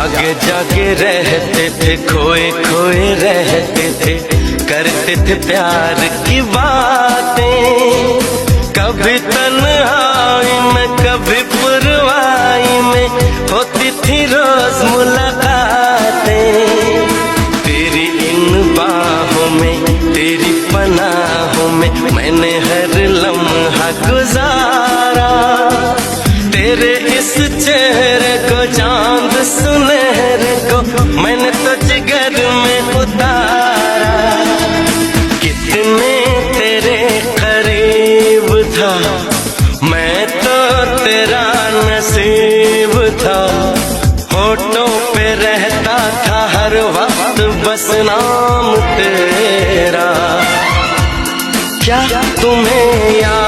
जागे जागे रहते थे, खोए खोए रहते थे, करते थे प्यार की बातें। कभी तन्हाई में कभी पुरवाई में होती थी रोज मुलाकातें। तेरी इन बाहों में, तेरी पनाहों में मैंने हर लम्हा गुजारा। तेरे इस चेहरे को, चांद सुनहरे को मैंने तो जिगर में उतारा। कितने तेरे करीब था, मैं तो तेरा नसीब था। होठों पे रहता था हर वक्त बस नाम तेरा। क्या तुम्हें याद